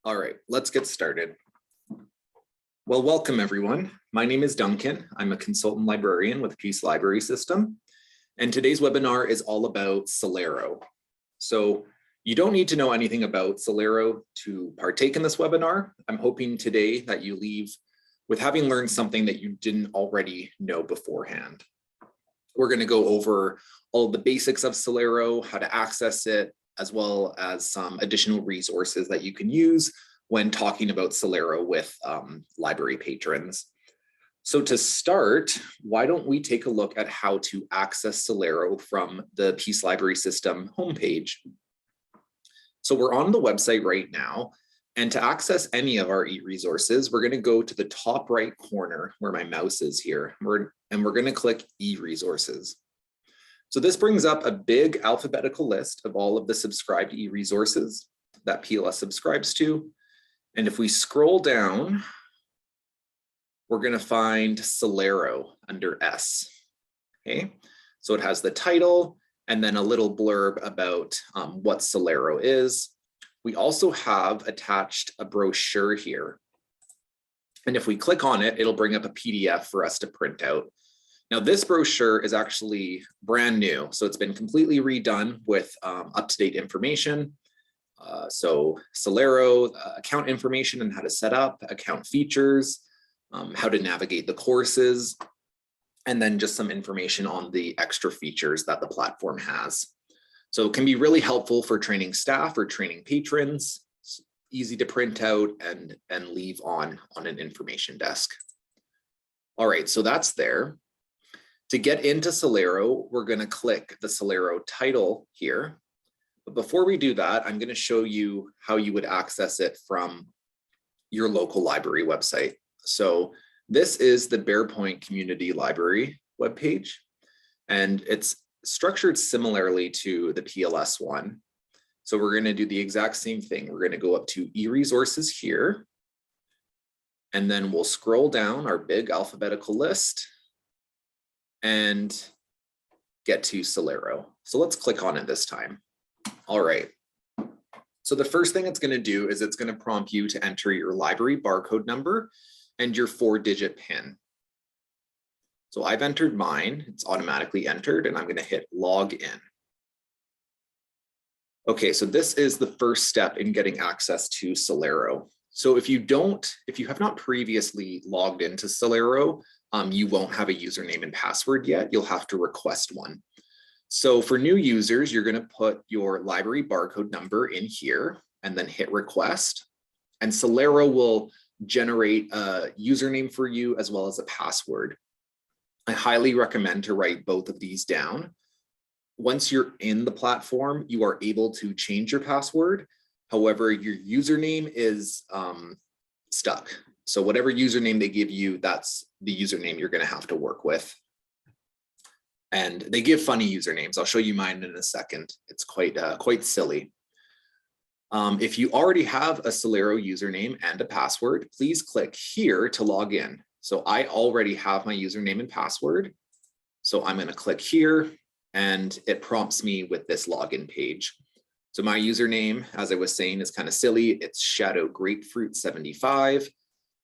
All right, let's get started. Well, welcome everyone. My name is Duncan. I'm a consultant librarian with Peace Library System. And today's webinar is all about Solaro. So you don't need to know anything about Solaro to partake in this webinar. I'm hoping today that you leave with having learned something that you didn't already know beforehand. We're going to go over all the basics of Solaro, how to access it, as well as some additional resources that you can use when talking about Solaro with library patrons. So to start, why don't we take a look at how to access Solaro from the Peace Library System homepage. So we're on the website right now, and to access any of our e-resources, we're going to go to the top right corner where my mouse is here, and we're going to click e-resources. So this brings up a big alphabetical list of all of the subscribed e-resources that PLS subscribes to. And if we scroll down, we're going to find Solaro under S. Okay, so it has the title and then a little blurb about what Solaro is. We also have attached a brochure here. And if we click on it, it'll bring up a PDF for us to print out. Now, this brochure is actually brand new, so it's been completely redone with up-to-date information. So Solaro account information and how to set up, account features, how to navigate the courses, and then just some information on the extra features that the platform has. So it can be really helpful for training staff or training patrons. It's easy to print out and leave on an information desk. All right, so that's there. To get into Solaro, we're going to click the Solaro title here. But before we do that, I'm going to show you how you would access it from your local library website. So this is the Bear Point Community Library webpage, and it's structured similarly to the PLS one. So we're going to do the exact same thing. We're going to go up to e-resources here, and then we'll scroll down our big alphabetical list and get to Solaro. So let's click on it this time. All right. So the first thing it's going to do is it's going to prompt you to enter your library barcode number and your 4-digit PIN. So I've entered mine. It's automatically entered, and I'm going to hit log in. Okay, so this is the first step in getting access to Solaro. So if you have not previously logged into Solaro, you won't have a username and password yet. You'll have to request one. So for new users, you're going to put your library barcode number in here and then hit request. And Solaro will generate a username for you as well as a password. I highly recommend to write both of these down. Once you're in the platform, you are able to change your password. However, your username is stuck. So whatever username they give you, that's the username you're going to have to work with. And they give funny usernames. I'll show you mine in a second. It's quite silly. If you already have a Solaro username and a password, please click here to log in. So I already have my username and password. So I'm going to click here, and it prompts me with this login page. So my username, as I was saying, is kind of silly. It's Shadow Grapefruit 75.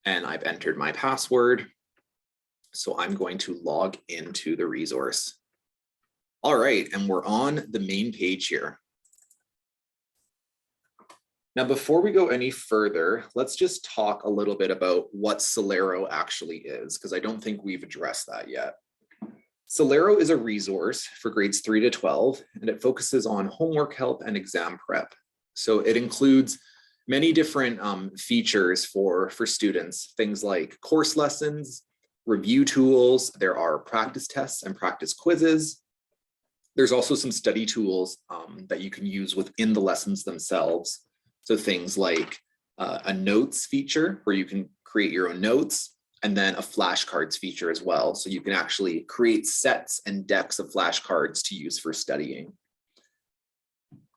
And I've entered my password. So I'm going to log into the resource. All right, and we're on the main page here. Now, before we go any further, let's just talk a little bit about what Solaro actually is, because I don't think we've addressed that yet. Solaro is a resource for grades 3 to 12, and it focuses on homework help and exam prep. So it includes many different features for students, things like course lessons, review tools. There are practice tests and practice quizzes. There's also some study tools that you can use within the lessons themselves. So things like a notes feature where you can create your own notes, and then a flashcards feature as well. So you can actually create sets and decks of flashcards to use for studying.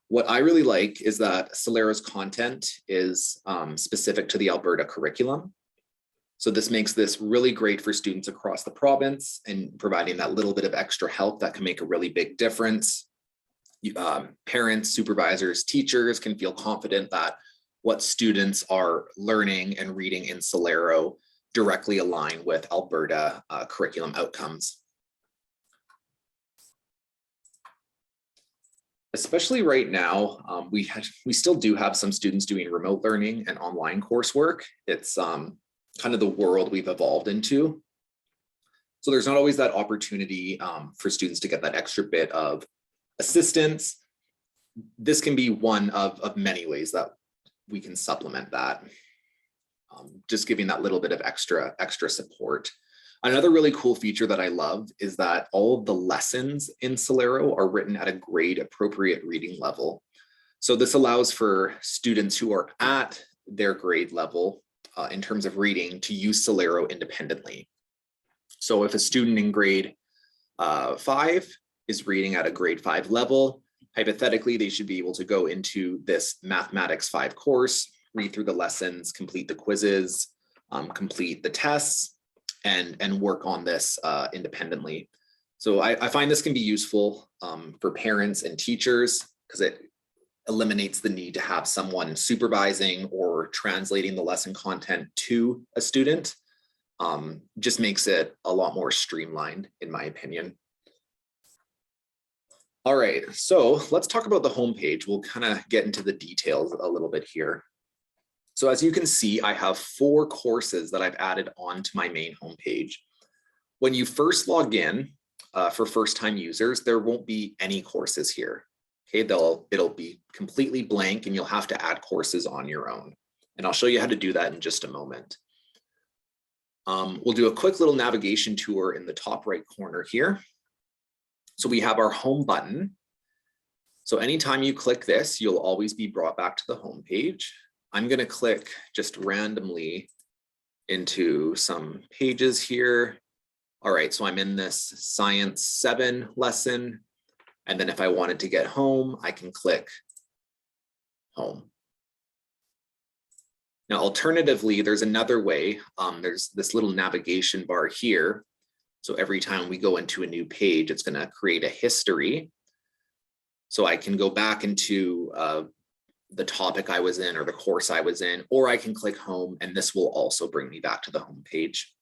What I really like is that Solaro's content is specific to the Alberta curriculum. So this makes this really great for students across the province and providing that little bit of extra help that can make a really big difference. Parents, supervisors, teachers can feel confident that what students are learning and reading in Solaro directly align with Alberta curriculum outcomes. Especially right now, we still do have some students doing remote learning and online coursework. It's kind of the world we've evolved into. So there's not always that opportunity for students to get that extra bit of assistance. This can be one of many ways that we can supplement that, just giving that little bit of extra support. Another really cool feature that I love is that all of the lessons in Solaro are written at a grade appropriate reading level. So this allows for students who are at their grade level in terms of reading to use Solaro independently. So if a student in grade 5 is reading at a grade 5 level, hypothetically, they should be able to go into this Mathematics 5 course, read through the lessons, complete the quizzes, complete the tests, and work on this independently. So I find this can be useful for parents and teachers because it eliminates the need to have someone supervising or translating the lesson content to a student. Just makes it a lot more streamlined, in my opinion. All right, so let's talk about the homepage. We'll kind of get into the details a little bit here. So as you can see, I have 4 courses that I've added onto my main homepage. When you first log in for first-time users, there won't be any courses here. Okay, it'll be completely blank and you'll have to add courses on your own. And I'll show you how to do that in just a moment. We'll do a quick little navigation tour in the top right corner here. So we have our home button. So anytime you click this, you'll always be brought back to the home page. I'm going to click just randomly into some pages here. All right, so I'm in this Science 7 lesson. And then if I wanted to get home, I can click home. Now, alternatively, there's another way. There's this little navigation bar here. So every time we go into a new page, it's going to create a history. So I can go back into the topic I was in or the course I was in, or I can click home and this will also bring me back to the home page.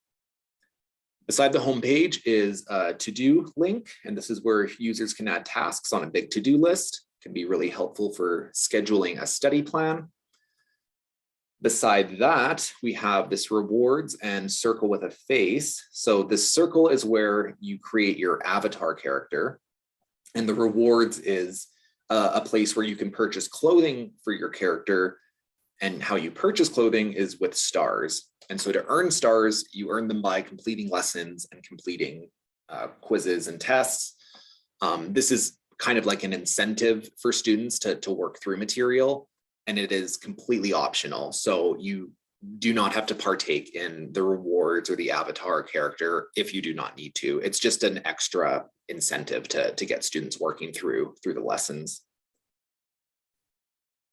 Beside the home page is a to-do link, and this is where users can add tasks on a big to-do list. It can be really helpful for scheduling a study plan. Beside that, we have this rewards and circle with a face. So this circle is where you create your avatar character, and the rewards is a place where you can purchase clothing for your character, and how you purchase clothing is with stars. And so to earn stars, you earn them by completing lessons and completing quizzes and tests. This is kind of like an incentive for students to work through material, and it is completely optional. So you do not have to partake in the rewards or the avatar character if you do not need to. It's just an extra incentive to get students working through the lessons.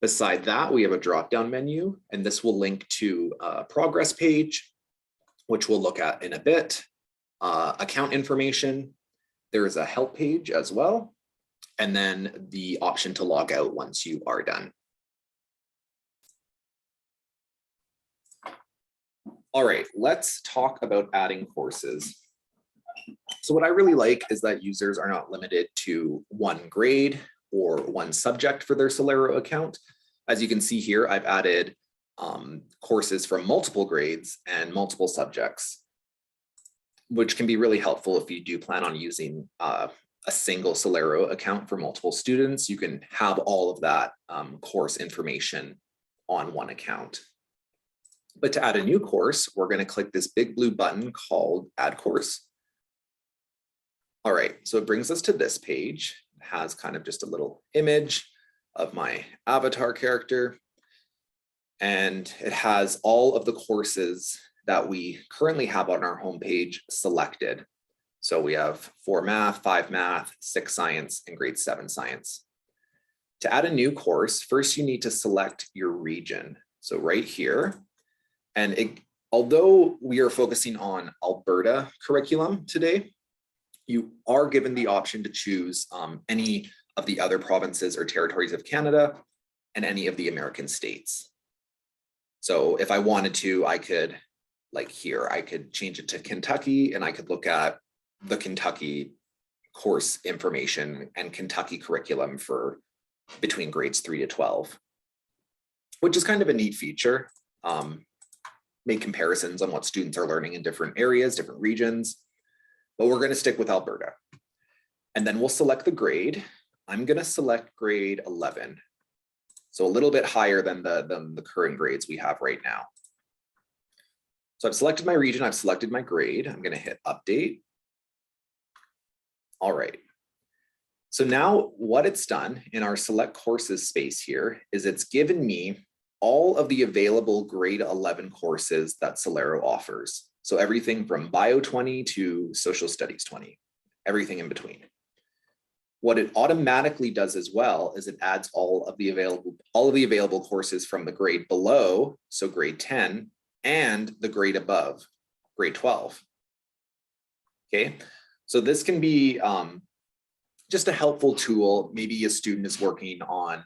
Beside that, we have a drop-down menu, and this will link to a progress page, which we'll look at in a bit, account information. There is a help page as well, and then the option to log out once you are done. All right, let's talk about adding courses. So what I really like is that users are not limited to one grade or one subject for their Solaro account. As you can see here, I've added courses from multiple grades and multiple subjects, which can be really helpful if you do plan on using a single Solaro account for multiple students. You can have all of that course information on one account. But to add a new course, we're going to click this big blue button called Add Course. All right, so it brings us to this page. It has kind of just a little image of my avatar character, and it has all of the courses that we currently have on our homepage selected. So we have 4 math, 5 math, 6 science, and grade 7 science. To add a new course, first you need to select your region. So right here, and although we are focusing on Alberta curriculum today, you are given the option to choose any of the other provinces or territories of Canada and any of the American states. So if I wanted to, I could, like here, I could change it to Kentucky and I could look at the Kentucky course information and Kentucky curriculum for between grades 3 to 12, which is kind of a neat feature. Make comparisons on what students are learning in different areas, different regions, but we're going to stick with Alberta. And then we'll select the grade. I'm going to select grade 11. So a little bit higher than the current grades we have right now. So I've selected my region, I've selected my grade. I'm going to hit update. All right. So now what it's done in our select courses space here is it's given me all of the available grade 11 courses that Solaro offers. So everything from Bio 20 to Social Studies 20, everything in between. What it automatically does as well is it adds all of the available courses from the grade below, so grade 10, and the grade above, grade 12. Okay, so this can be just a helpful tool. Maybe a student is working on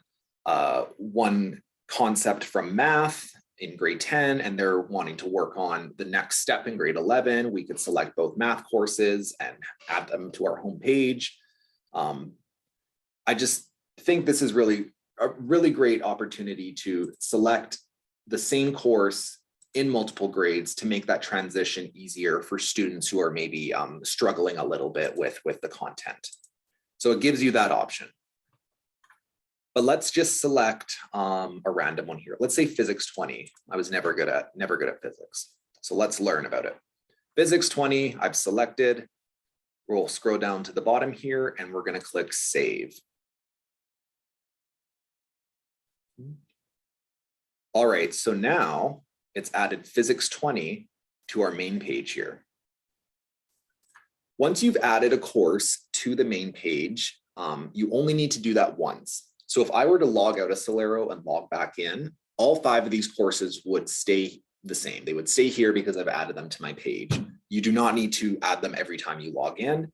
one concept from math in grade 10 and they're wanting to work on the next step in grade 11. We could select both math courses and add them to our homepage. I just think this is a really great opportunity to select the same course in multiple grades to make that transition easier for students who are maybe struggling a little bit with the content. So it gives you that option. But let's just select a random one here. Let's say physics 20. I was never good at physics. So let's learn about it. Physics 20, I've selected. We'll scroll down to the bottom here and we're going to click save. All right, so now it's added physics 20 to our main page here. Once you've added a course to the main page, you only need to do that once. So if I were to log out of Solaro and log back in, all 5 of these courses would stay the same. They would stay here because I've added them to my page. You do not need to add them every time you log in.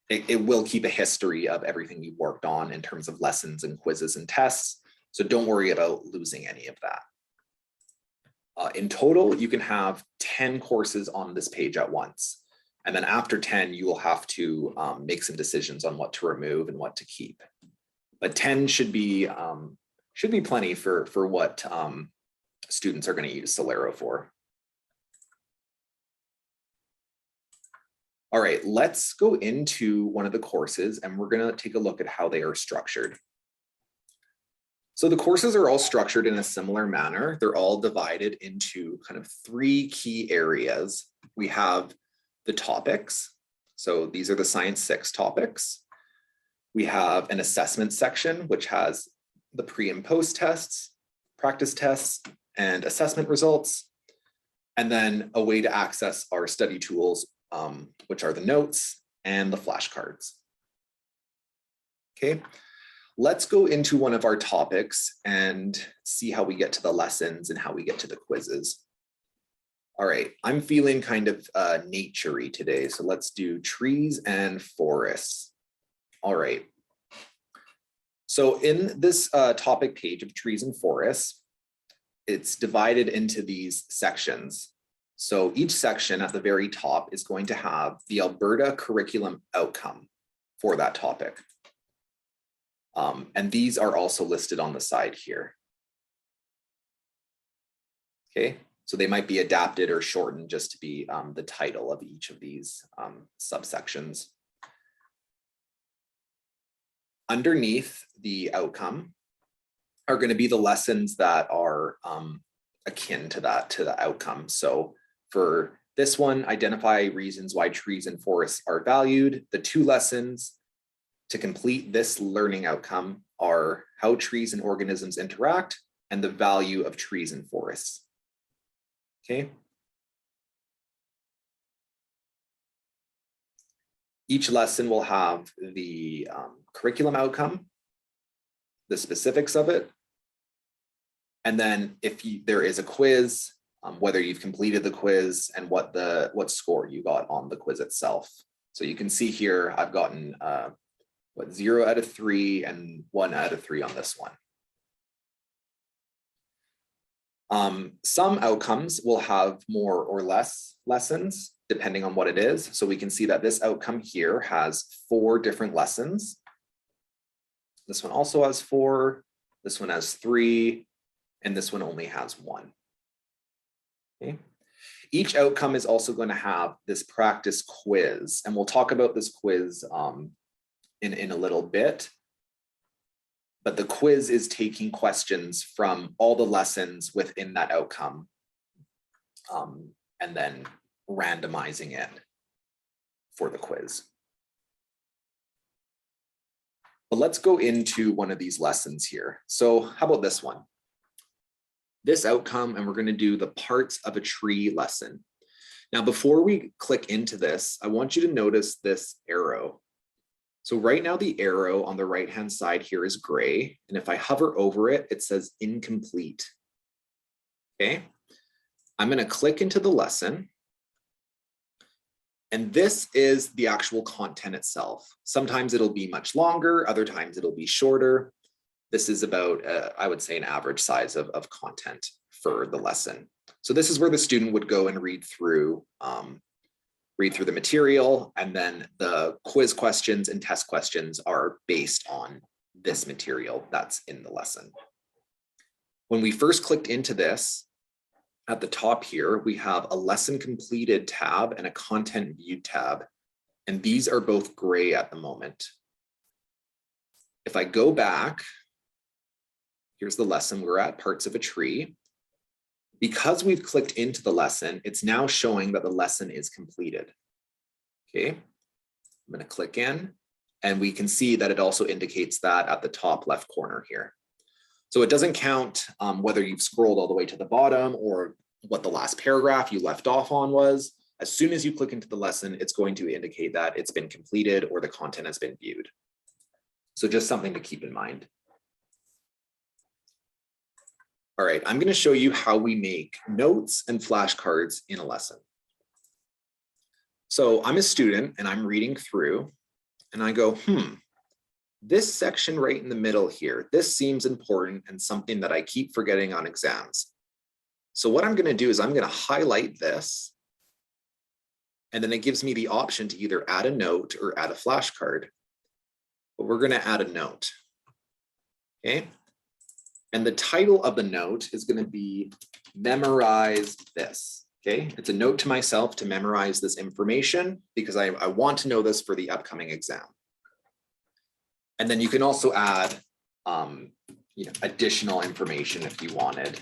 It will keep a history of everything you've worked on in terms of lessons and quizzes and tests. So don't worry about losing any of that. In total, you can have 10 courses on this page at once. And then after 10, you will have to make some decisions on what to remove and what to keep. But 10 should be plenty for what students are going to use Solaro for. All right, let's go into one of the courses and we're going to take a look at how they are structured. So the courses are all structured in a similar manner. They're all divided into kind of 3 key areas. We have the topics. So these are the Science 6 topics. We have an assessment section, which has the pre and post tests, practice tests, and assessment results. And then a way to access our study tools, which are the notes and the flashcards. Okay, let's go into one of our topics and see how we get to the lessons and how we get to the quizzes. All right, I'm feeling kind of nature-y today, so let's do trees and forests. All right. So in this topic page of trees and forests, it's divided into these sections. So each section at the very top is going to have the Alberta curriculum outcome for that topic. And these are also listed on the side here. Okay, so they might be adapted or shortened just to be the title of each of these subsections. Underneath the outcome are going to be the lessons that are akin to the outcome. So for this one, identify reasons why trees and forests are valued. The 2 lessons to complete this learning outcome are how trees and organisms interact and the value of trees and forests. Okay. Each lesson will have the curriculum outcome, the specifics of it, and then if there is a quiz, whether you've completed the quiz and what score you got on the quiz itself. So you can see here I've gotten 0 out of 3 and 1 out of 3 on this one. Some outcomes will have more or less lessons depending on what it is. So we can see that this outcome here has 4 different lessons. This one also has 4, this one has 3, and this one only has 1. Okay. Each outcome is also going to have this practice quiz, and we'll talk about this quiz in a little bit. But the quiz is taking questions from all the lessons within that outcome and then randomizing it for the quiz. But let's go into one of these lessons here. So how about this one? This outcome, and we're going to do the parts of a tree lesson. Now, before we click into this, I want you to notice this arrow. So right now the arrow on the right-hand side here is gray. And if I hover over it, it says incomplete. Okay. I'm going to click into the lesson. And this is the actual content itself. Sometimes it'll be much longer, other times it'll be shorter. This is about, I would say, an average size of content for the lesson. So this is where the student would go and read through the material, and then the quiz questions and test questions are based on this material that's in the lesson. When we first clicked into this, at the top here, we have a lesson completed tab and a content viewed tab, and these are both gray at the moment. If I go back, here's the lesson we're at, parts of a tree. Because we've clicked into the lesson, it's now showing that the lesson is completed. Okay, I'm going to click in, and we can see that it also indicates that at the top left corner here. So it doesn't count whether you've scrolled all the way to the bottom or what the last paragraph you left off on was. As soon as you click into the lesson, it's going to indicate that it's been completed or the content has been viewed. So just something to keep in mind. All right, I'm going to show you how we make notes and flashcards in a lesson. So I'm a student and I'm reading through and I go, this section right in the middle here, this seems important and something that I keep forgetting on exams. So what I'm going to do is I'm going to highlight this, and then it gives me the option to either add a note or add a flashcard. But we're going to add a note. Okay. And the title of the note is going to be memorize this. Okay, it's a note to myself to memorize this information because I want to know this for the upcoming exam. And then you can also add additional information if you wanted.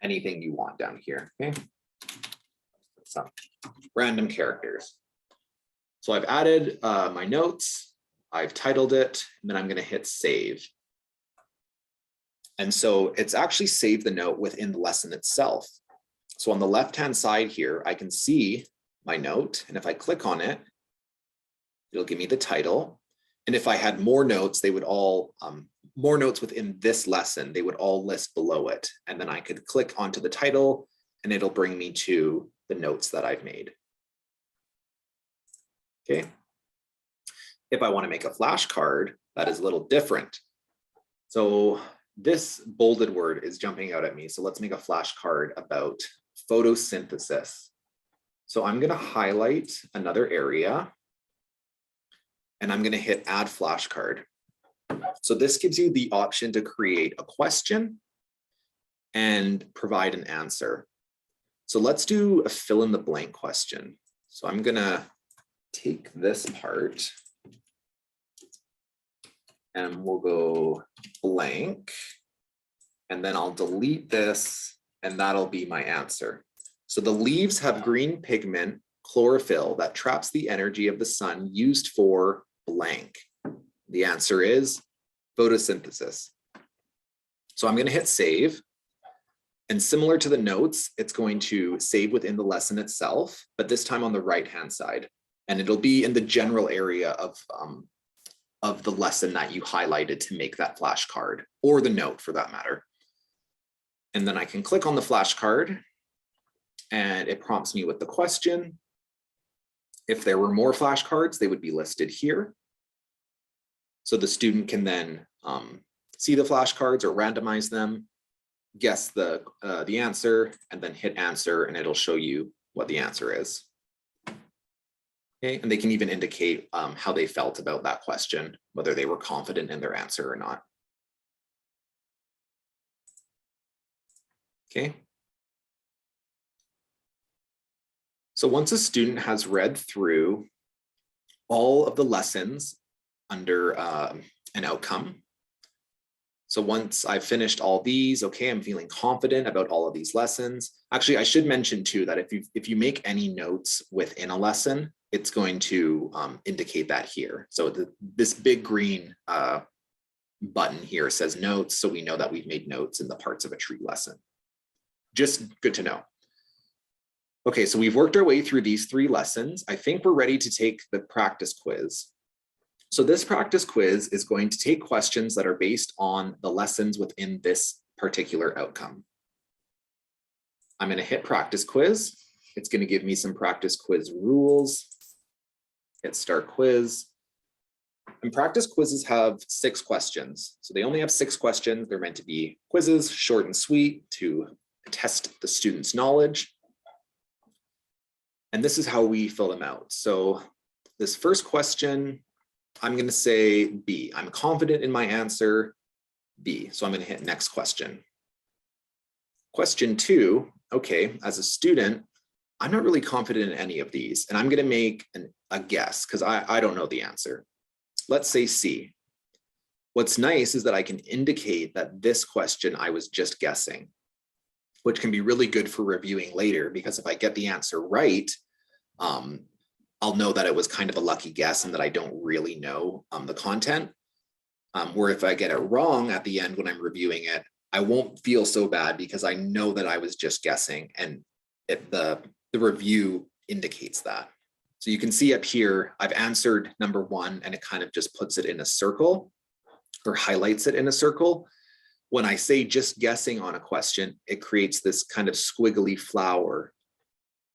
Anything you want down here. Okay, some random characters. So I've added my notes, I've titled it, and then I'm going to hit save. And so it's actually saved the note within the lesson itself. So on the left-hand side here, I can see my note, and if I click on it, it'll give me the title. And if I had more notes, they would all, more notes within this lesson, they would all list below it. And then I could click onto the title and it'll bring me to the notes that I've made. Okay. If I want to make a flashcard, that is a little different. So this bolded word is jumping out at me. So let's make a flashcard about photosynthesis. So I'm going to highlight another area and I'm going to hit add flashcard. So this gives you the option to create a question and provide an answer. So let's do a fill in the blank question. So I'm going to take this part and we'll go blank, and then I'll delete this and that'll be my answer. So the leaves have green pigment, chlorophyll, that traps the energy of the sun used for blank. The answer is photosynthesis. So I'm going to hit save. And similar to the notes, it's going to save within the lesson itself, but this time on the right-hand side. And it'll be in the general area of the lesson that you highlighted to make that flashcard, or the note for that matter. And then I can click on the flashcard and it prompts me with the question. If there were more flashcards, they would be listed here. So the student can then see the flashcards or randomize them. guess the answer and then hit answer, and it'll show you what the answer is. Okay, and they can even indicate how they felt about that question, whether they were confident in their answer or not. Okay. So once a student has read through all of the lessons under an outcome, so once I've finished all these, okay, I'm feeling confident about all of these lessons. Actually, I should mention too that if you make any notes within a lesson, it's going to indicate that here. So this big green button here says notes, so we know that we've made notes in the parts of a tree lesson. Just good to know. Okay, so we've worked our way through these 3 lessons. I think we're ready to take the practice quiz. So this practice quiz is going to take questions that are based on the lessons within this particular outcome. I'm going to hit practice quiz. It's going to give me some practice quiz rules. Hit start quiz. And practice quizzes have 6 questions. So they only have 6 questions. They're meant to be quizzes, short and sweet, to test the student's knowledge. And this is how we fill them out. So this first question, I'm going to say B. I'm confident in my answer, B. So I'm going to hit next question. Question 2, okay, as a student, I'm not really confident in any of these, and I'm going to make a guess because I don't know the answer. Let's say C. What's nice is that I can indicate that this question I was just guessing, which can be really good for reviewing later, because if I get the answer right, I'll know that it was kind of a lucky guess and that I don't really know the content. Where if I get it wrong at the end when I'm reviewing it, I won't feel so bad because I know that I was just guessing, and the review indicates that. So you can see up here, I've answered number 1, and it kind of just puts it in a circle or highlights it in a circle. When I say just guessing on a question, it creates this kind of squiggly flower.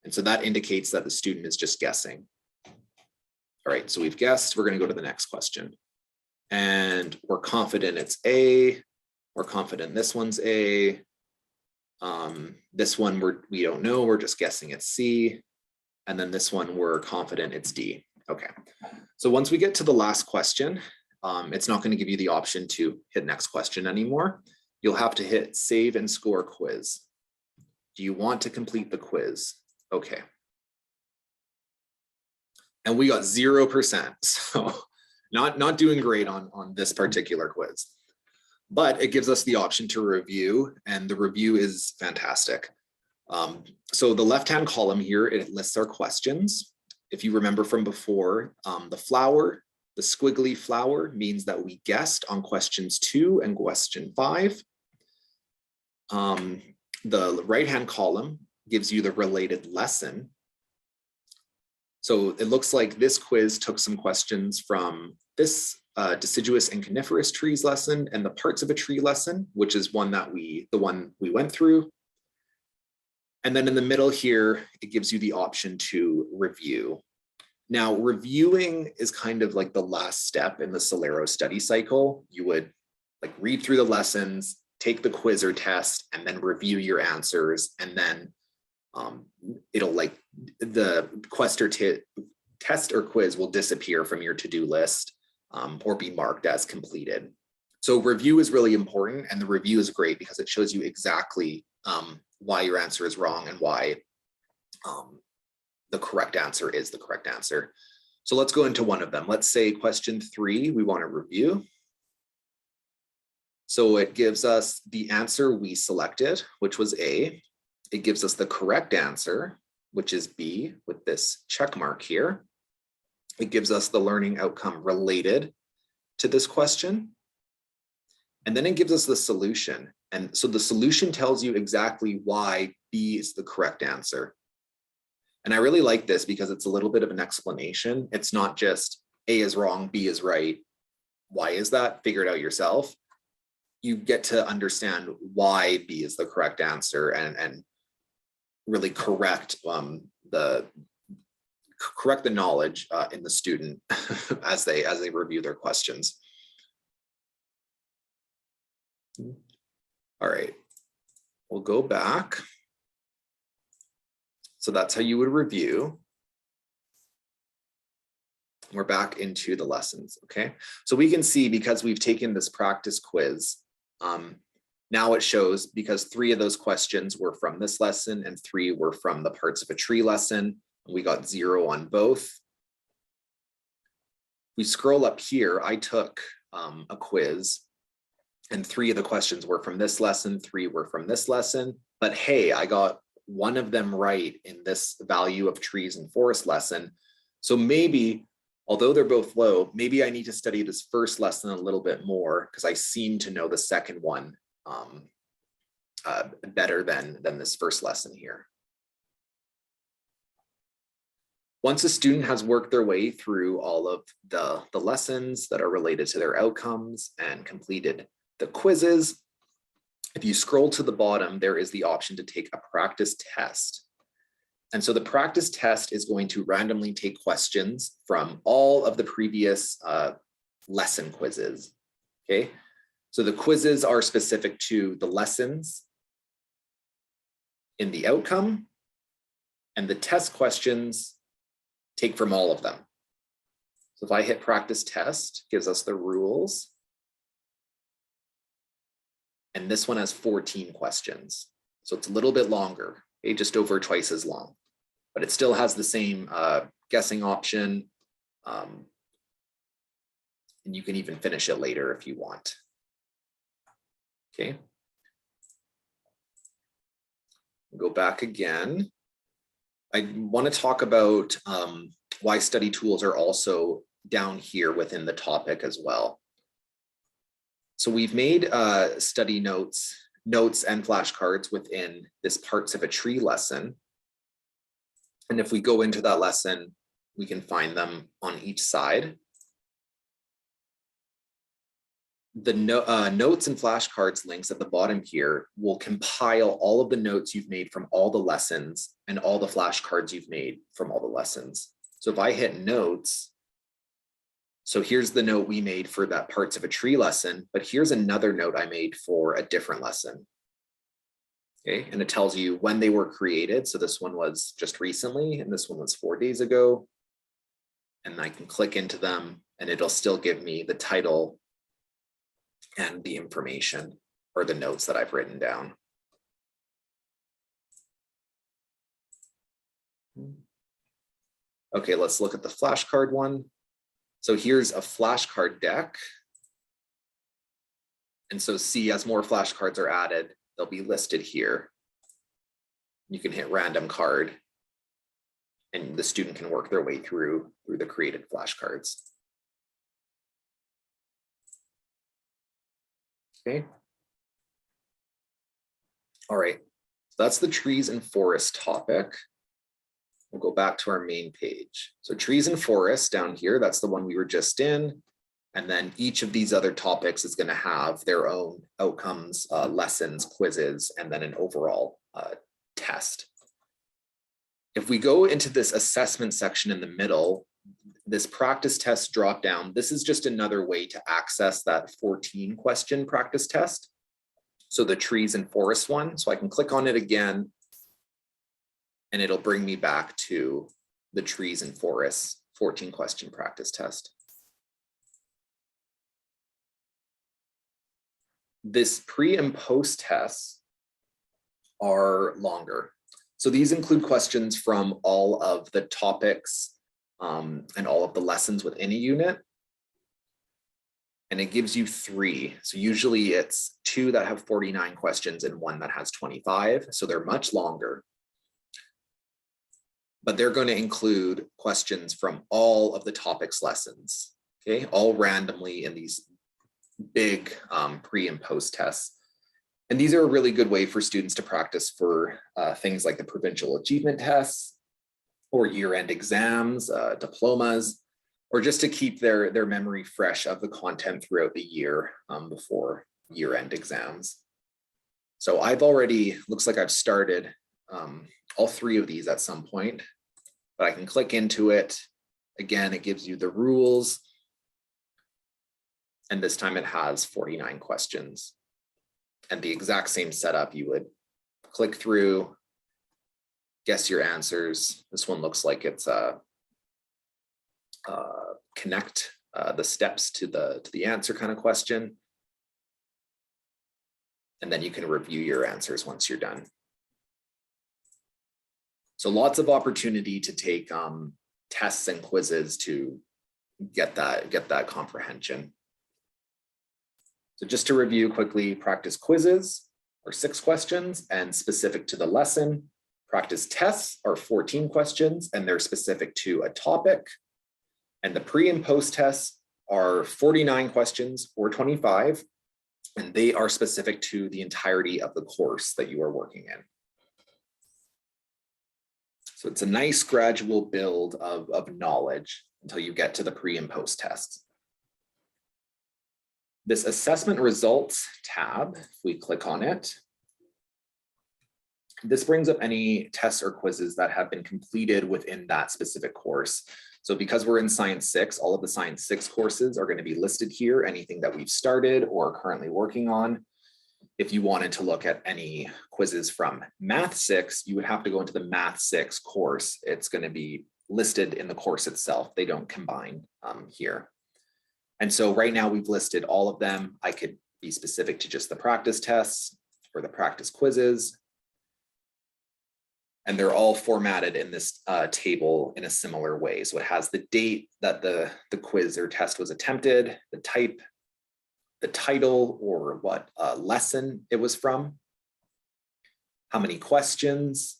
And so that indicates that the student is just guessing. All right, so we've guessed, we're going to go to the next question. And we're confident it's A. We're confident this one's A. This one we don't know, we're just guessing it's C. And then this one we're confident it's D. Okay, so once we get to the last question, it's not going to give you the option to hit next question anymore. You'll have to hit save and score quiz. Do you want to complete the quiz? Okay. And we got 0%, so not doing great on this particular quiz. But it gives us the option to review, and the review is fantastic. So the left-hand column here, it lists our questions. If you remember from before, the flower, the squiggly flower, means that we guessed on questions 2 and question 5. The right-hand column gives you the related lesson. So it looks like this quiz took some questions from this deciduous and coniferous trees lesson and the parts of a tree lesson, which is the one we went through. And then in the middle here, it gives you the option to review. Now, reviewing is kind of like the last step in the Solaro study cycle. You would like read through the lessons, take the quiz or test, and then review your answers. And then it'll like the quest or test or quiz will disappear from your to-do list or be marked as completed. So review is really important, and the review is great because it shows you exactly why your answer is wrong and why the correct answer is the correct answer. So let's go into one of them. Let's say question 3, we want to review. So it gives us the answer we selected, which was A. It gives us the correct answer, which is B, with this check mark here. It gives us the learning outcome related to this question. And then it gives us the solution. And so the solution tells you exactly why B is the correct answer. And I really like this because it's a little bit of an explanation. It's not just A is wrong, B is right. Why is that? Figure it out yourself. You get to understand why B is the correct answer and really correct the knowledge in the student as they review their questions. All right. we'll go back. So that's how you would review. We're back into the lessons, okay? So we can see, because we've taken this practice quiz, now it shows, because 3 of those questions were from this lesson and 3 were from the parts of a tree lesson. We got 0 on both. We scroll up here, I took a quiz and 3 of the questions were from this lesson, 3 were from this lesson, but hey, I got 1 of them right in this value of trees and forest lesson. So maybe, although they're both low, maybe I need to study this first lesson a little bit more, because I seem to know the second one better than this first lesson here. Once a student has worked their way through all of the lessons that are related to their outcomes and completed the quizzes, if you scroll to the bottom, there is the option to take a practice test. And so the practice test is going to randomly take questions from all of the previous lesson quizzes, okay? So the quizzes are specific to the lessons in the outcome, and the test questions take from all of them. So if I hit practice test, gives us the rules. And this one has 14 questions. So it's a little bit longer, okay? Just over twice as long, but it still has the same guessing option. And you can even finish it later if you want. Okay. Go back again. I want to talk about why study tools are also down here within the topic as well. So we've made study notes and flashcards within this parts of a tree lesson. And if we go into that lesson, we can find them on each side. The notes and flashcards links at the bottom here will compile all of the notes you've made from all the lessons and all the flashcards you've made from all the lessons. So if I hit notes, so here's the note we made for that parts of a tree lesson, but here's another note I made for a different lesson. Okay, and it tells you when they were created. So this one was just recently, and this one was 4 days ago. And I can click into them and it'll still give me the title and the information or the notes that I've written down. Okay, let's look at the flashcard one. So here's a flashcard deck. And so see, as more flashcards are added, they'll be listed here. You can hit random card and the student can work their way through the created flashcards. Okay. All right, so that's the trees and forest topic. We'll go back to our main page. So trees and forests down here, that's the one we were just in. And then each of these other topics is going to have their own outcomes, lessons, quizzes, and then an overall test. If we go into this assessment section in the middle, this practice test drop down, this is just another way to access that 14 question practice test. So the trees and forest one, so I can click on it again and it'll bring me back to the trees and forests 14 question practice test. This pre and post tests are longer. So these include questions from all of the topics and all of the lessons within a unit. And it gives you 3. So usually it's 2 that have 49 questions and 1 that has 25. So they're much longer. But they're going to include questions from all of the topics lessons, okay, all randomly in these big pre and post tests. And these are a really good way for students to practice for things like the provincial achievement tests or year-end exams, diplomas, or just to keep their memory fresh of the content throughout the year before year-end exams. So I've already, looks like I've started all 3 of these at some point, but I can click into it. Again, it gives you the rules. And this time it has 49 questions. And the exact same setup you would click through, guess your answers. This one looks like it's connect the steps to the answer kind of question. And then you can review your answers once you're done. So lots of opportunity to take tests and quizzes to get that comprehension. So just to review quickly, practice quizzes are 6 questions and specific to the lesson. Practice tests are 14 questions and they're specific to a topic. And the pre and post tests are 49 questions or 25, and they are specific to the entirety of the course that you are working in. So it's a nice gradual build of knowledge until you get to the pre and post tests. This assessment results tab, if we click on it, this brings up any tests or quizzes that have been completed within that specific course. So because we're in Science 6, all of the Science 6 courses are going to be listed here, anything that we've started or are currently working on. If you wanted to look at any quizzes from Math 6, you would have to go into the Math 6 course. It's going to be listed in the course itself. They don't combine here. And so right now we've listed all of them. I could be specific to just the practice tests or the practice quizzes. And they're all formatted in this table in a similar way. So it has the date that the quiz or test was attempted, the type, the title or what lesson it was from, how many questions,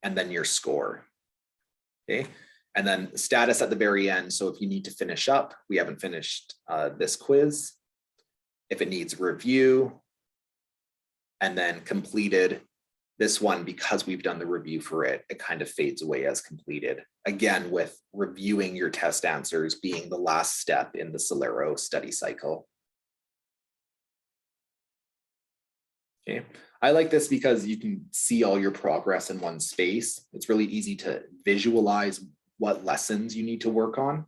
and then your score. Okay, and then status at the very end. So if you need to finish up, we haven't finished this quiz. If it needs review, and then completed. This one, because we've done the review for it, it kind of fades away as completed. Again, with reviewing your test answers being the last step in the Solaro study cycle. Okay, I like this because you can see all your progress in one space. It's really easy to visualize what lessons you need to work on,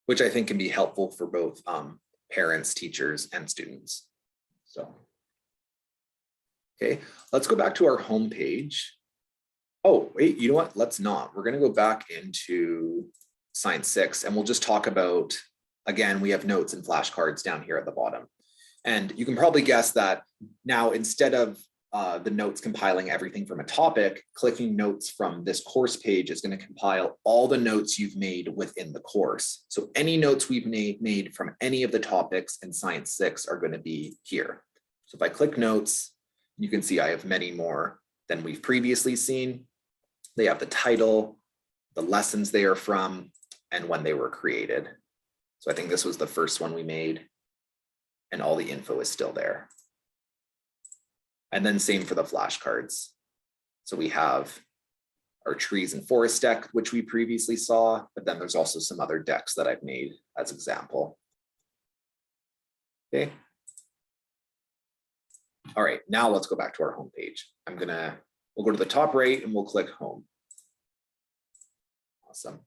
which I think can be helpful for both parents, teachers, and students. So. Okay, let's go back to our home page. Oh, wait, you know what? Let's not. We're going to go back into Science 6 and we'll just talk about, again, we have notes and flashcards down here at the bottom. And you can probably guess that now instead of the notes compiling everything from a topic, clicking notes from this course page is going to compile all the notes you've made within the course. So any notes we've made from any of the topics in Science 6 are going to be here. So if I click notes, you can see I have many more than we've previously seen. They have the title, the lessons they are from, and when they were created. So I think this was the first one we made, and all the info is still there. And then same for the flashcards. So we have our trees and forest deck, which we previously saw, but then there's also some other decks that I've made as example. Okay. All right, now let's go back to our home page. We'll go to the top right and we'll click home. Awesome.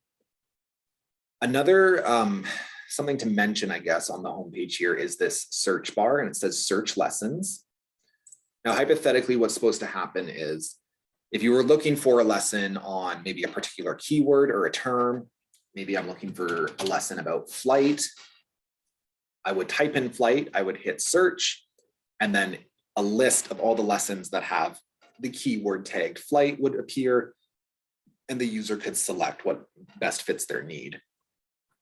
Another something to mention, I guess, on the home page here is this search bar, and it says search lessons. Now, hypothetically, what's supposed to happen is if you were looking for a lesson on maybe a particular keyword or a term, maybe I'm looking for a lesson about flight, I would type in flight, I would hit search, and then a list of all the lessons that have the keyword tagged flight would appear, and the user could select what best fits their need.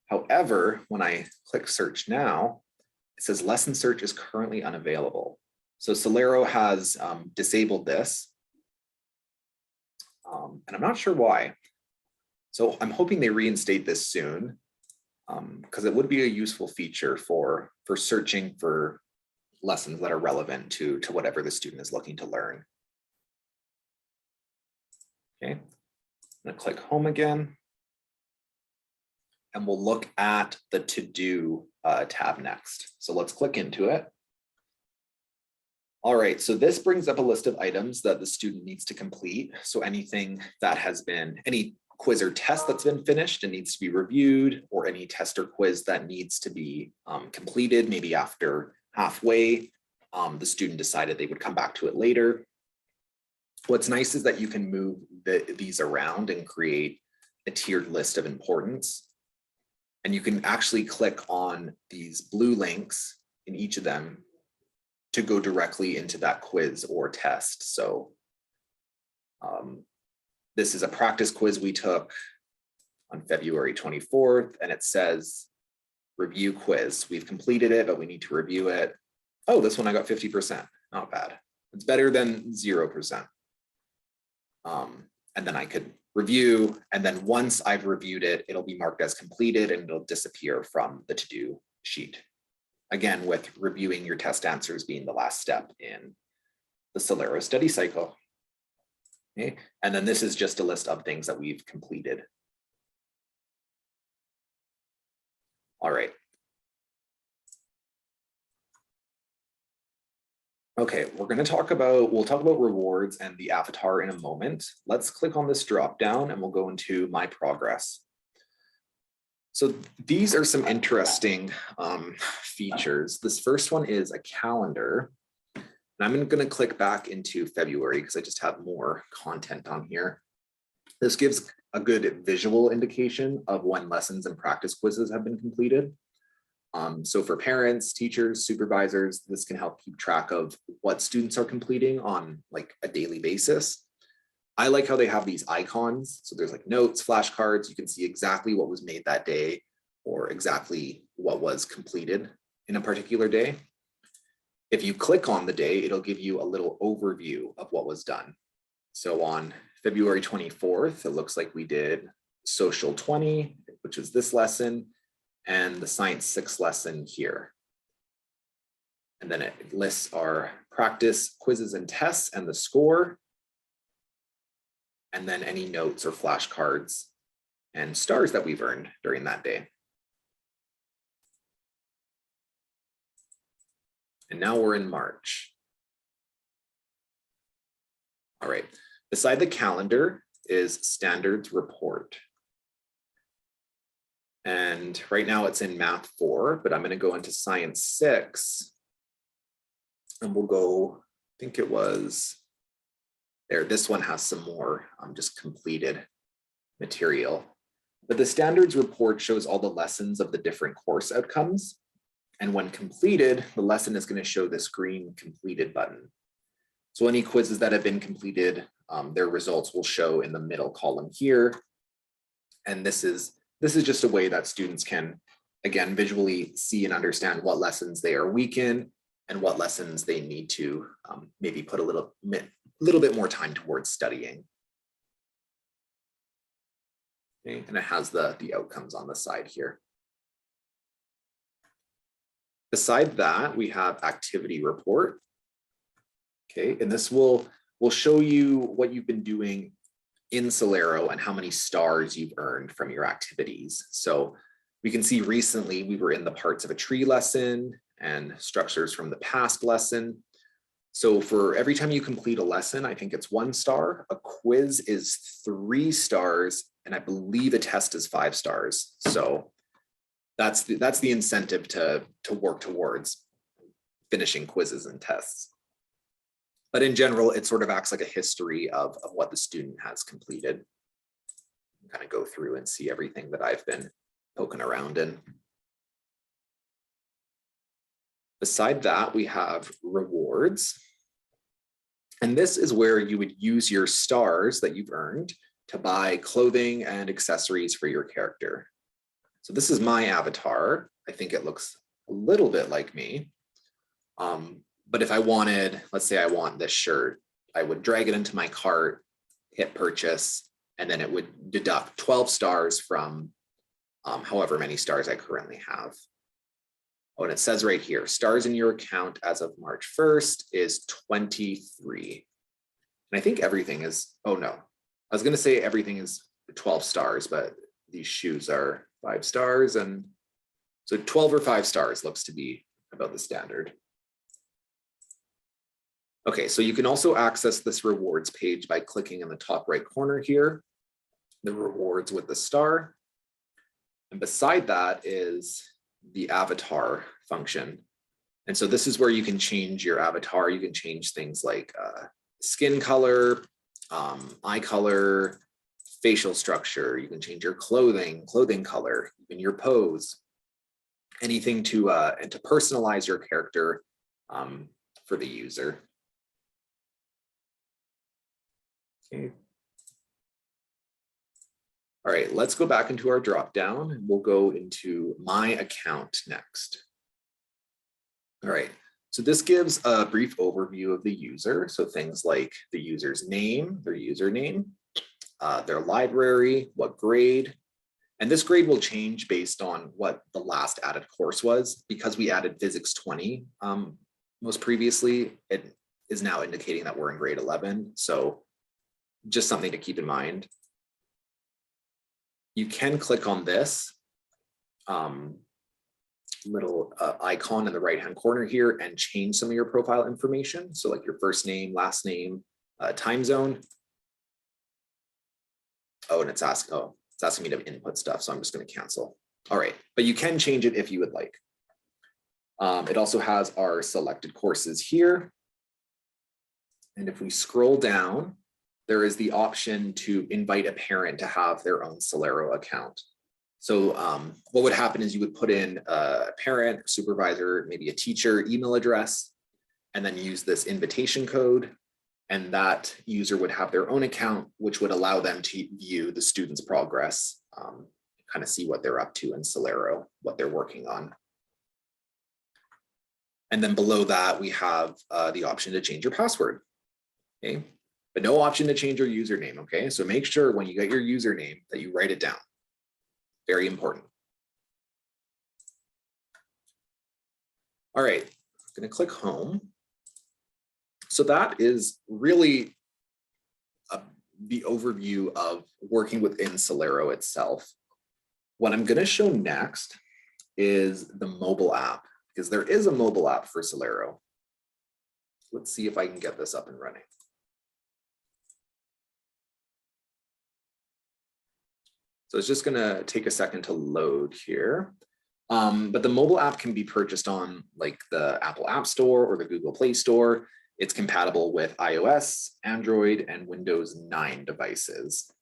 However, when I click search now, it says lesson search is currently unavailable. So Solaro has disabled this, and I'm not sure why. So I'm hoping they reinstate this soon, because it would be a useful feature for searching for lessons that are relevant to whatever the student is looking to learn. Okay, I'm gonna click home again, and we'll look at the to-do tab next. So let's click into it. All right, so this brings up a list of items that the student needs to complete. So anything that has been, any quiz or test that's been finished and needs to be reviewed, or any test or quiz that needs to be completed, maybe after halfway, the student decided they would come back to it later. What's nice is that you can move these around and create a tiered list of importance. And you can actually click on these blue links in each of them to go directly into that quiz or test. So this is a practice quiz we took on February 24th, and it says review quiz. We've completed it, but we need to review it. Oh, this one I got 50%, not bad. It's better than 0%. And then I could review, and then once I've reviewed it, it'll be marked as completed and it'll disappear from the to-do sheet. Again, with reviewing your test answers being the last step in the Solaro study cycle. Okay. And then this is just a list of things that we've completed. All right. Okay, we'll talk about rewards and the avatar in a moment. Let's click on this drop down and we'll go into my progress. So these are some interesting features. This first one is a calendar. And I'm going to click back into February because I just have more content on here. This gives a good visual indication of when lessons and practice quizzes have been completed. So for parents, teachers, supervisors, this can help keep track of what students are completing on like a daily basis. I like how they have these icons. So there's like notes, flashcards. You can see exactly what was made that day or exactly what was completed in a particular day. If you click on the day, it'll give you a little overview of what was done. So on February 24th, it looks like we did Social 20, which is this lesson, and the Science 6 lesson here. And then it lists our practice quizzes and tests and the score, and then any notes or flashcards and stars that we've earned during that day. And now we're in March. All right, beside the calendar is standards report. And right now it's in Math 4, but I'm going to go into Science 6. And we'll go, I think it was there. This one has some more just completed material. But the standards report shows all the lessons of the different course outcomes. And when completed, the lesson is going to show this green completed button. So any quizzes that have been completed, their results will show in the middle column here. And this is just a way that students can, again, visually see and understand what lessons they are weak in and what lessons they need to maybe put a little bit more time towards studying. Okay, and it has the outcomes on the side here. Beside that, we have activity report. Okay, and this will show you what you've been doing in Solaro and how many stars you've earned from your activities. So we can see recently we were in the parts of a tree lesson and structures from the past lesson. So for every time you complete a lesson, I think it's 1 star, a quiz is 3 stars, and I believe a test is 5 stars. So that's the incentive to work towards finishing quizzes and tests. But in general, it sort of acts like a history of what the student has completed. Kind of go through and see everything that I've been poking around in. Beside that, we have rewards. And this is where you would use your stars that you've earned to buy clothing and accessories for your character. So this is my avatar. I think it looks a little bit like me. But if I wanted, let's say I want this shirt, I would drag it into my cart, hit purchase, and then it would deduct 12 stars from however many stars I currently have. Oh, and it says right here, stars in your account as of March 1st is 23. And I think everything is, oh no, I was gonna say everything is 12 stars, but these shoes are 5 stars. And so 12 or 5 stars looks to be about the standard. Okay, so you can also access this rewards page by clicking in the top right corner here, the rewards with the star. And beside that is the avatar function. And so this is where you can change your avatar. You can change things like skin color, eye color, facial structure. You can change your clothing color, even your pose, anything to personalize your character for the user. Okay. All right, let's go back into our drop down and we'll go into my account next. All right, so this gives a brief overview of the user. So things like the user's name, their username, their library, what grade, and this grade will change based on what the last added course was. Because we added Physics 20 most previously, it is now indicating that we're in grade 11. So just something to keep in mind. You can click on this little icon in the right-hand corner here and change some of your profile information. So like your first name, last name, time zone. Oh, and it's asking me to input stuff, so I'm just going to cancel. All right, but you can change it if you would like. It also has our selected courses here. And if we scroll down, there is the option to invite a parent to have their own Solaro account. So what would happen is you would put in a parent, supervisor, maybe a teacher email address, and then use this invitation code. And that user would have their own account, which would allow them to view the student's progress, kind of see what they're up to in Solaro, what they're working on. And then below that, we have the option to change your password. Okay, but no option to change your username. Okay, so make sure when you get your username that you write it down. Very important. All right, I'm going to click home. So that is really the overview of working within Solaro itself. What I'm going to show next is the mobile app, because there is a mobile app for Solaro. Let's see if I can get this up and running. So it's just going to take a second to load here. But the mobile app can be purchased on like the Apple App Store or the Google Play Store. It's compatible with iOS, Android, and Windows 9 devices.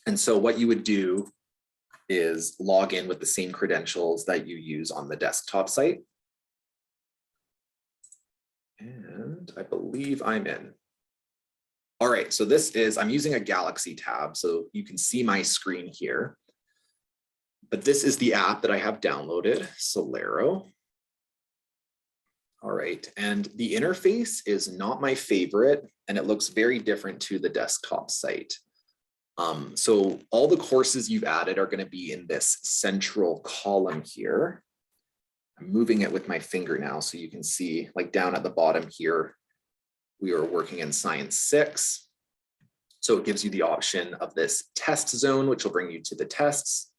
And so what you would do is log in with the same credentials that you use on the desktop site. And I believe I'm in. All right, so I'm using a Galaxy tab, so you can see my screen here. But this is the app that I have downloaded, Solaro. All right, and the interface is not my favorite, and it looks very different to the desktop site. So all the courses you've added are going to be in this central column here. I'm moving it with my finger now so you can see, like down at the bottom here, we are working in Science 6. So it gives you the option of this test zone, which will bring you to the tests.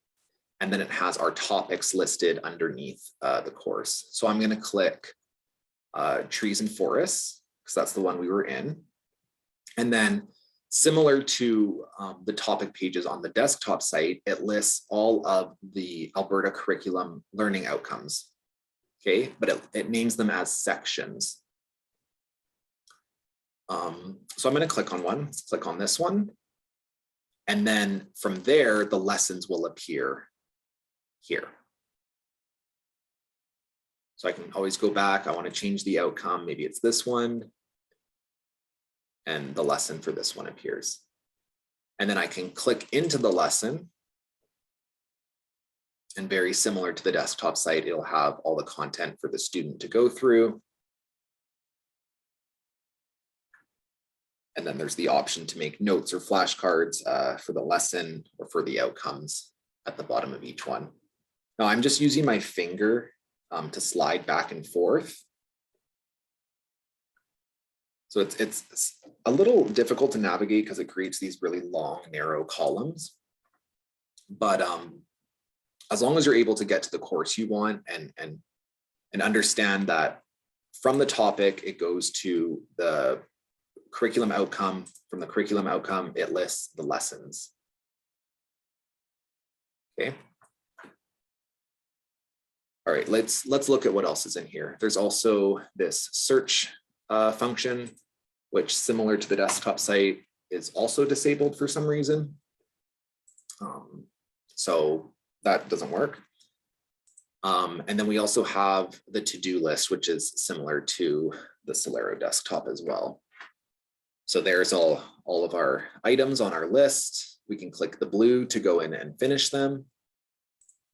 And then it has our topics listed underneath the course. So I'm going to click trees and forests, because that's the one we were in. And then similar to the topic pages on the desktop site, it lists all of the Alberta curriculum learning outcomes. Okay, but it names them as sections. So I'm going to click on one. Let's click on this one. And then from there, the lessons will appear here. So I can always go back. I want to change the outcome. Maybe it's this one. And the lesson for this one appears. And then I can click into the lesson. And very similar to the desktop site, it'll have all the content for the student to go through. And then there's the option to make notes or flashcards for the lesson or for the outcomes at the bottom of each one. Now I'm just using my finger to slide back and forth. So it's a little difficult to navigate because it creates these really long, narrow columns. But as long as you're able to get to the course you want and understand that from the topic, it goes to the curriculum outcome. From the curriculum outcome, it lists the lessons. Okay. All right, let's look at what else is in here. There's also this search function, which similar to the desktop site is also disabled for some reason. So that doesn't work. And then we also have the to-do list, which is similar to the Solaro desktop as well. So there's all of our items on our list. We can click the blue to go in and finish them.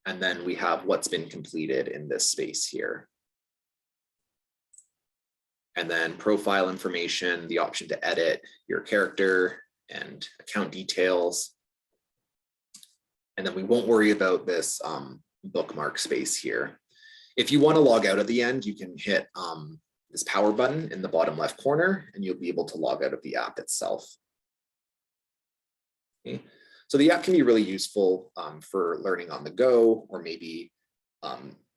And then we have what's been completed in this space here. And then profile information, the option to edit your character and account details. And then we won't worry about this bookmark space here. If you want to log out at the end, you can hit this power button in the bottom left corner, and you'll be able to log out of the app itself. Okay. So the app can be really useful for learning on the go, or maybe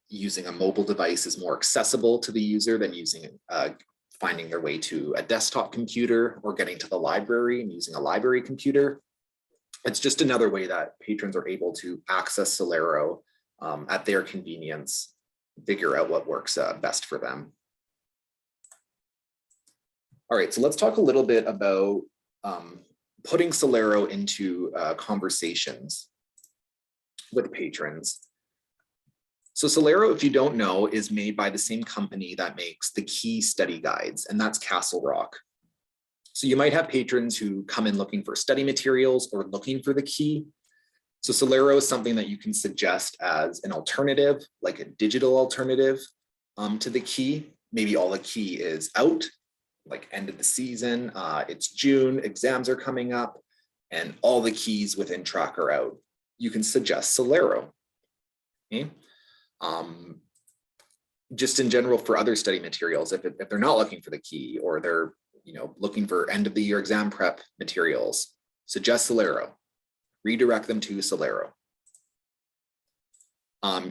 using a mobile device is more accessible to the user than using finding their way to a desktop computer or getting to the library and using a library computer. It's just another way that patrons are able to access Solaro at their convenience, figure out what works best for them. All right, so let's talk a little bit about putting Solaro into conversations with patrons. So Solaro, if you don't know, is made by the same company that makes the key study guides, and that's Castle Rock. So you might have patrons who come in looking for study materials or looking for the key. So Solaro is something that you can suggest as an alternative, like a digital alternative to the key. Maybe all the key is out, like end of the season, it's June, exams are coming up, and all the keys within track are out. You can suggest Solaro. Okay? Just in general for other study materials, if they're not looking for the key or they're looking for end of the year exam prep materials, suggest Solaro. Redirect them to Solaro.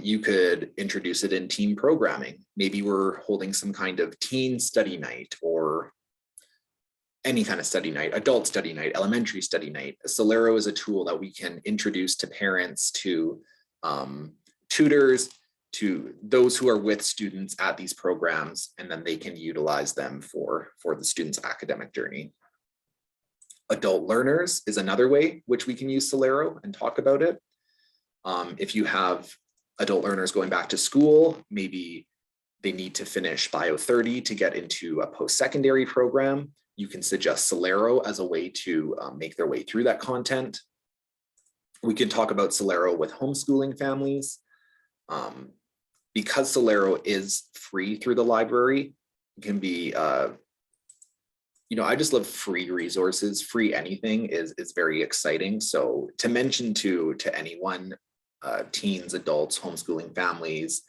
You could introduce it in team programming. Maybe we're holding some kind of teen study night or any kind of study night, adult study night, elementary study night. Solaro is a tool that we can introduce to parents, to tutors, to those who are with students at these programs, and then they can utilize them for the student's academic journey. Adult learners is another way which we can use Solaro and talk about it. If you have adult learners going back to school, maybe they need to finish Bio 30 to get into a post-secondary program, you can suggest Solaro as a way to make their way through that content. We can talk about Solaro with homeschooling families. Because Solaro is free through the library, it can be, I just love free resources. Free anything is very exciting. So to mention to anyone, teens, adults, homeschooling families,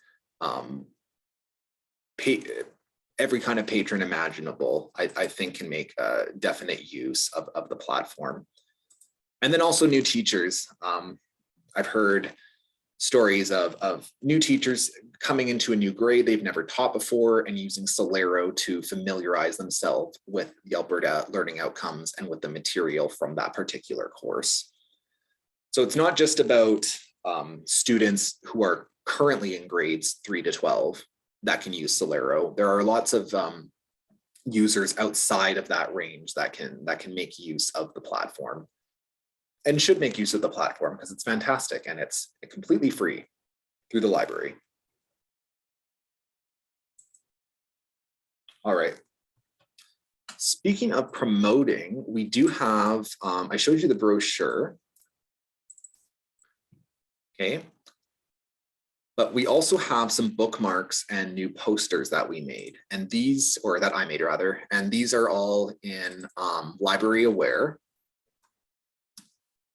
every kind of patron imaginable, I think can make definite use of the platform. And then also new teachers. I've heard stories of new teachers coming into a new grade they've never taught before and using Solaro to familiarize themselves with the Alberta learning outcomes and with the material from that particular course. So it's not just about students who are currently in grades 3 to 12 that can use Solaro. There are lots of users outside of that range that can make use of the platform and should make use of the platform because it's fantastic and it's completely free through the library. All right. Speaking of promoting, we do have, I showed you the brochure. Okay. But we also have some bookmarks and new posters that we made, and these, or that I made rather, and these are all in Library Aware.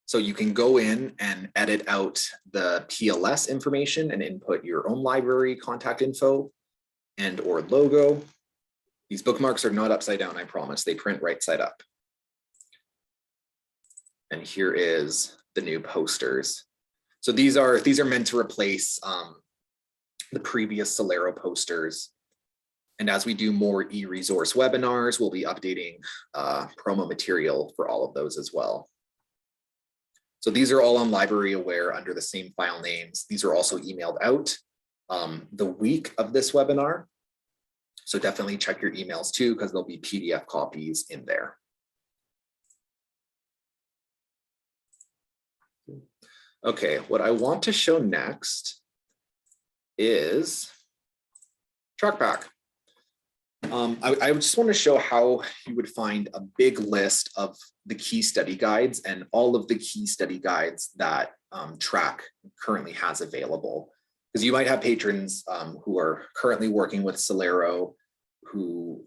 So you can go in and edit out the PLS information and input your own library contact info and or logo. These bookmarks are not upside down, I promise. They print right side up. And here is the new posters. So these are meant to replace the previous Solaro posters. And as we do more e-resource webinars, we'll be updating promo material for all of those as well. So these are all on Library Aware under the same file names. These are also emailed out. the week of this webinar. So definitely check your emails too, because there'll be PDF copies in there. Okay, what I want to show next is TrackPack. I just want to show how you would find a big list of the key study guides and all of the key study guides that Track currently has available. Because you might have patrons who are currently working with Solaro who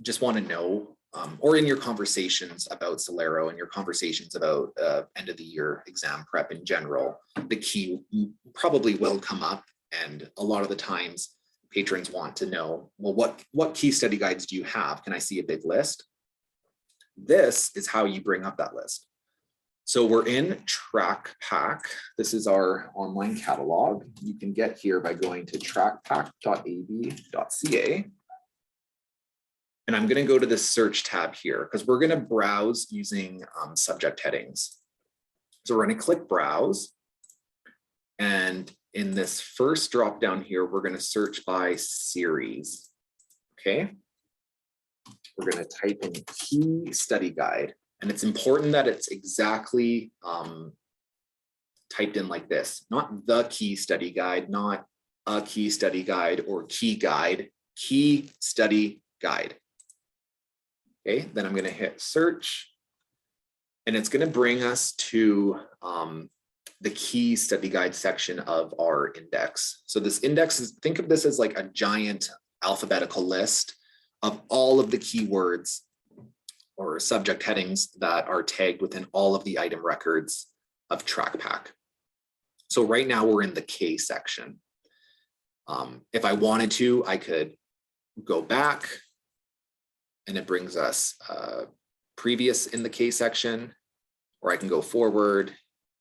just want to know, or in your conversations about Solaro and your conversations about end of the year exam prep in general, the key probably will come up. And a lot of the times patrons want to know, well, what key study guides do you have? Can I see a big list? This is how you bring up that list. So we're in TrackPack. This is our online catalog. You can get here by going to trackpack.ab.ca. And I'm going to go to the search tab here because we're going to browse using subject headings. So we're going to click browse. And in this first drop down here, we're going to search by series. Okay. We're going to type in key study guide. And it's important that it's exactly typed in like this, not the key study guide, not a key study guide or key guide, key study guide. Okay, then I'm going to hit search and it's going to bring us to the key study guide section of our index. So this index is, think of this as like a giant alphabetical list of all of the keywords or subject headings that are tagged within all of the item records of TrackPack. So right now we're in the K section. If I wanted to, I could go back and it brings us previous in the K section, or I can go forward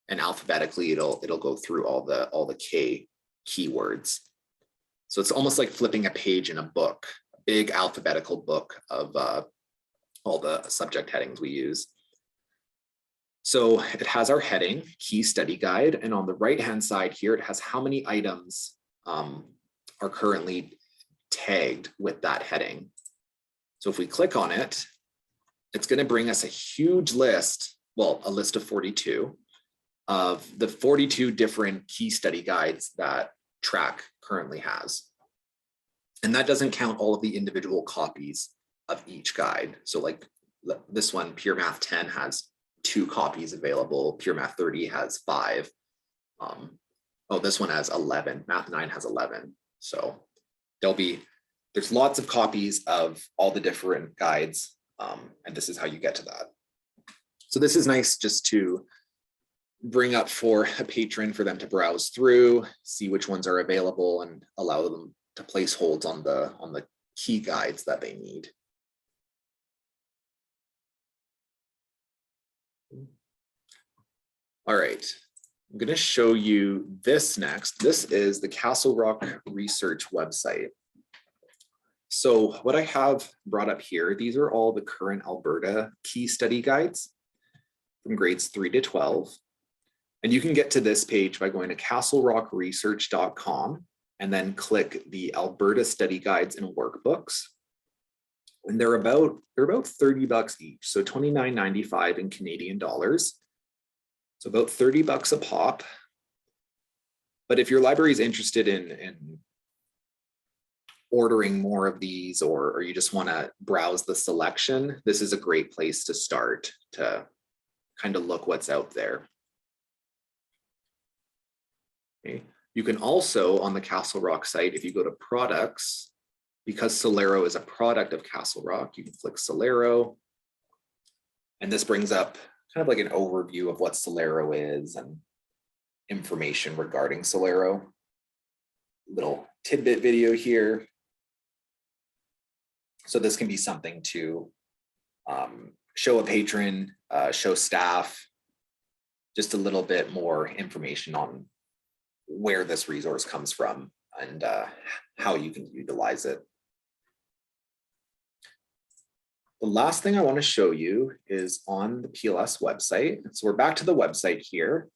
and alphabetically it'll go through all the K keywords. So it's almost like flipping a page in a book, a big alphabetical book of all the subject headings we use. So it has our heading, key study guide, and on the right-hand side here, it has how many items are currently tagged with that heading. So if we click on it, it's going to bring us a huge list, well, a list of 42 of the 42 different key study guides that Track currently has. And that doesn't count all of the individual copies of each guide. So like this one, Pure Math 10 has 2 copies available. Pure Math 30 has 5. Oh, this one has 11. Math 9 has 11. So there's lots of copies of all the different guides. And this is how you get to that. So this is nice just to bring up for a patron for them to browse through, see which ones are available and allow them to place holds on the key guides that they need. All right, I'm going to show you this next. This is the Castle Rock Research website. So what I have brought up here, these are all the current Alberta key study guides from grades 3 to 12. And you can get to this page by going to castlerockresearch.com and then click the Alberta study guides and workbooks. And they're about $30 each, so $29.95 in Canadian dollars. So about $30 a pop. But if your library is interested in ordering more of these, or you just want to browse the selection, this is a great place to start to kind of look what's out there. Okay. You can also, on the Castle Rock site, if you go to products, because Solaro is a product of Castle Rock, you can click Solaro. And this brings up kind of like an overview of what Solaro is and information regarding Solaro. Little tidbit video here. So this can be something to show a patron, show staff, just a little bit more information on where this resource comes from and how you can utilize it. The last thing I want to show you is on the PLS website. So we're back to the website here.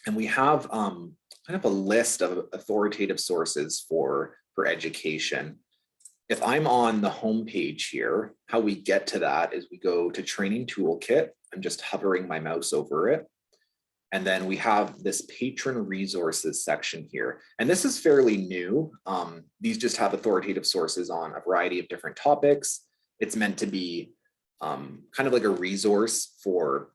And we have kind of a list of authoritative sources for education. If I'm on the home page here, how we get to that is we go to Training Toolkit. I'm just hovering my mouse over it. And then we have this patron resources section here. And this is fairly new. These just have authoritative sources on a variety of different topics. It's meant to be kind of like a resource for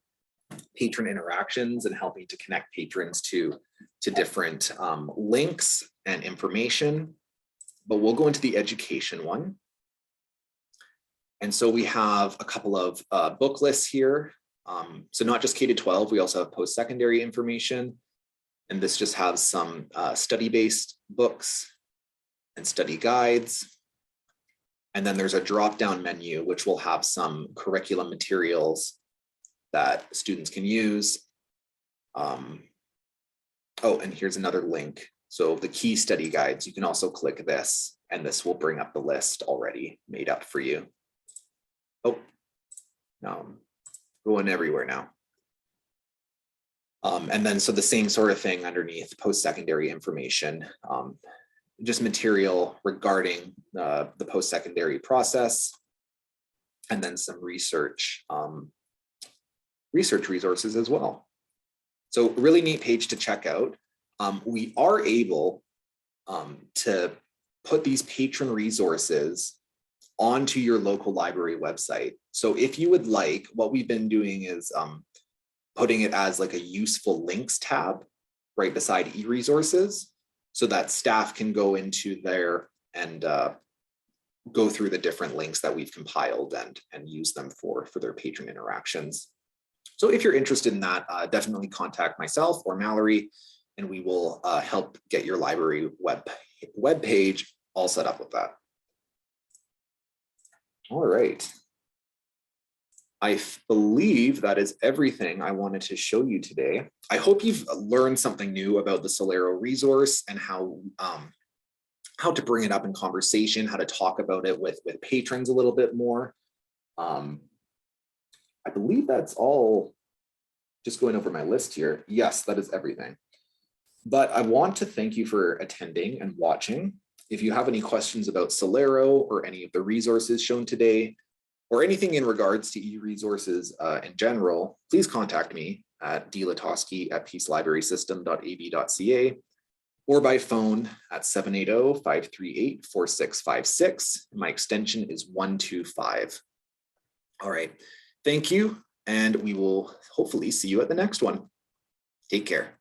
patron interactions and helping to connect patrons to different links and information. But we'll go into the education one. And so we have a couple of book lists here. So not just K-12, we also have post-secondary information. And this just has some study-based books and study guides. And then there's a drop-down menu, which will have some curriculum materials that students can use. Oh, and here's another link. So the key study guides, you can also click this, and this will bring up the list already made up for you. Oh, no, going everywhere now. And then so the same sort of thing underneath post-secondary information, just material regarding the post-secondary process, and then some research resources as well. So really neat page to check out. We are able to put these patron resources onto your local library website. So if you would like, what we've been doing is putting it as like a useful links tab right beside e-resources so that staff can go into there and go through the different links that we've compiled and use them for their patron interactions. So if you're interested in that, definitely contact myself or Mallory, and we will help get your library web page all set up with that. All right. I believe that is everything I wanted to show you today. I hope you've learned something new about the Solaro resource and how to bring it up in conversation, how to talk about it with patrons a little bit more. I believe that's all. Just going over my list here. Yes, that is everything. But I want to thank you for attending and watching. If you have any questions about Solaro or any of the resources shown today, or anything in regards to e-resources in general, please contact me at dlotoski@peacelibrarysystem.ab.ca or by phone at 780-538-4656. My extension is 125. All right, thank you, and we will hopefully see you at the next one. Take care.